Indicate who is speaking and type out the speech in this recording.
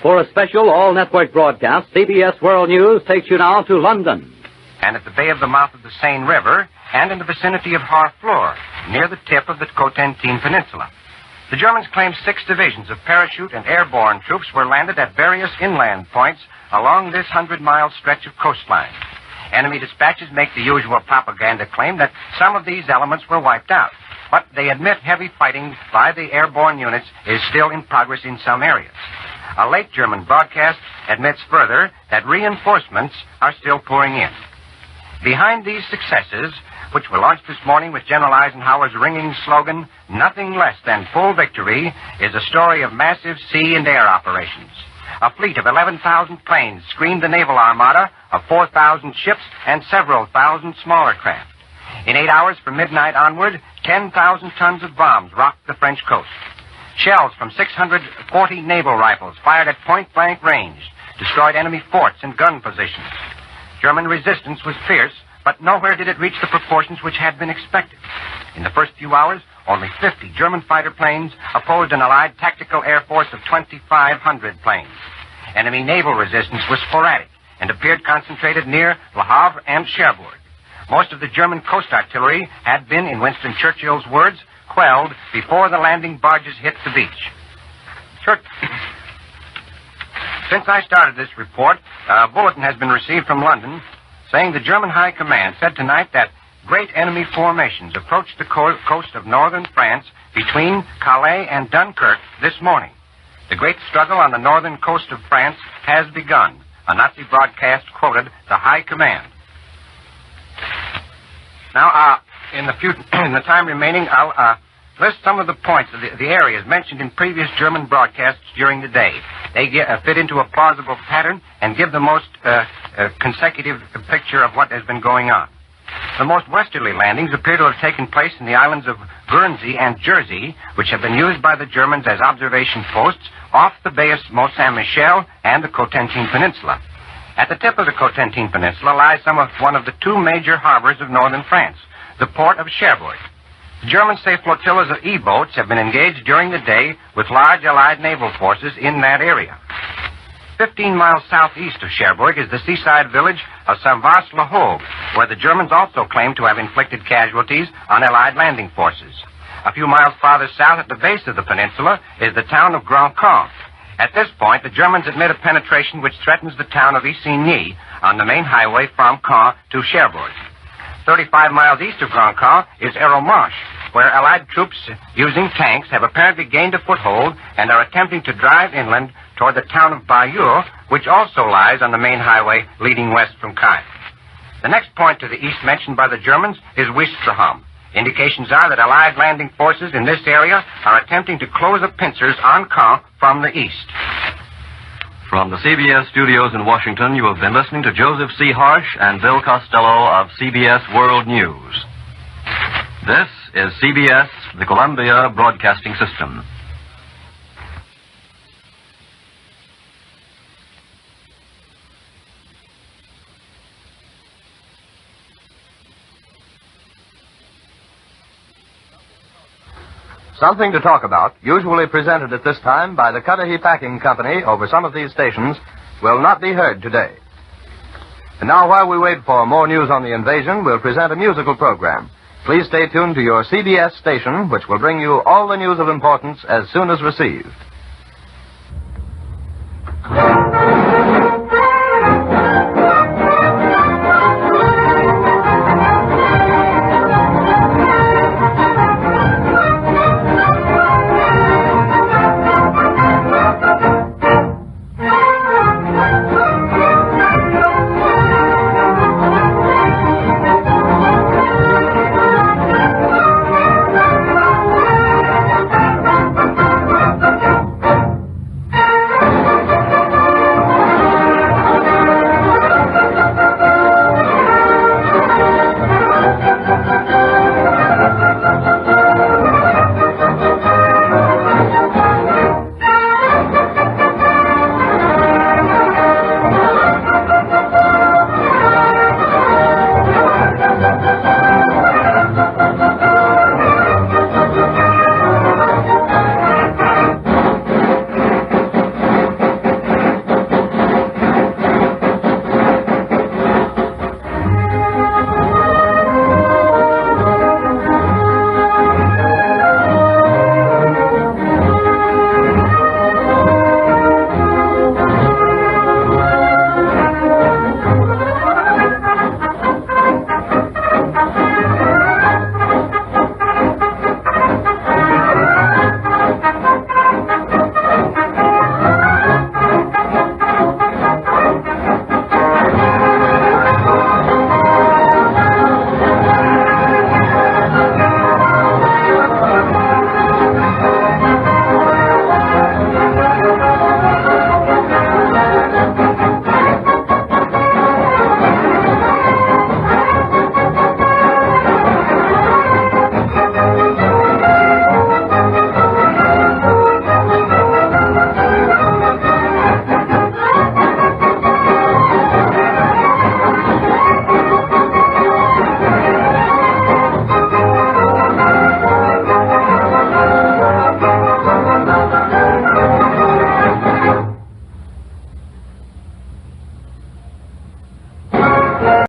Speaker 1: For a special all-network broadcast, CBS World News takes you now to London.
Speaker 2: And at the bay of the mouth of the Seine River, and in the vicinity of Harfleur, near the tip of the Cotentin Peninsula. The Germans claimed 6 divisions of parachute and airborne troops were landed at various inland points along this 100-mile stretch of coastline. Enemy dispatches make the usual propaganda claim that some of these elements were wiped out, but they admit heavy fighting by the airborne units is still in progress in some areas. A late German broadcast admits further that reinforcements are still pouring in. Behind these successes, which were launched this morning with General Eisenhower's ringing slogan, "Nothing less than full victory," is a story of massive sea and air operations. A fleet of 11,000 planes screened the naval armada of 4,000 ships and several thousand smaller craft. In 8 hours from midnight onward, 10,000 tons of bombs rocked the French coast. Shells from 640 naval rifles fired at point-blank range destroyed enemy forts and gun positions. German resistance was fierce, but nowhere did it reach the proportions which had been expected. In the first few hours, only 50 German fighter planes opposed an Allied tactical air force of 2,500 planes. Enemy naval resistance was sporadic and appeared concentrated near Le Havre and Cherbourg. Most of the German coast artillery had been, in Winston Churchill's words, quelled before the landing barges hit the beach. Since I started this report, a bulletin has been received from London saying the German High Command said tonight that great enemy formations approached the coast of northern France between Calais and Dunkirk this morning. The great struggle on the northern coast of France has begun. A Nazi broadcast quoted the High Command. Now, in the time remaining, I'll list some of the points of the areas mentioned in previous German broadcasts during the day. They fit into a plausible pattern and give the most consecutive picture of what has been going on. The most westerly landings appear to have taken place in the islands of Guernsey and Jersey, which have been used by the Germans as observation posts off the Bay of Mont-Saint-Michel and the Cotentin Peninsula. At the tip of the Cotentin Peninsula lies one of the 2 major harbors of northern France, the port of Cherbourg. The Germans say flotillas of E-boats have been engaged during the day with large Allied naval forces in that area. 15 miles southeast of Cherbourg is the seaside village of Saint-Vaast-le-Hogue, where the Germans also claim to have inflicted casualties on Allied landing forces. A few miles farther south at the base of the peninsula is the town of Grand Camp. At this point, the Germans admit a penetration which threatens the town of Isigny on the main highway from Caen to Cherbourg. 35 miles east of Grand Camp is Aromanche, where Allied troops using tanks have apparently gained a foothold and are attempting to drive inland toward the town of Bayeux, which also lies on the main highway leading west from Caen. The next point to the east mentioned by the Germans is Ouistreham. Indications are that Allied landing forces in this area are attempting to close the pincers on Caen from the east.
Speaker 3: From the CBS studios in Washington, you have been listening to Joseph C. Harsh and Bill Costello of CBS World News. This is CBS, the Columbia Broadcasting System.
Speaker 4: Something to Talk About, usually presented at this time by the Cudahy Packing Company over some of these stations, will not be heard today. And now, while we wait for more news on the invasion, we'll present a musical program. Please stay tuned to your CBS station, which will bring you all the news of importance as soon as received.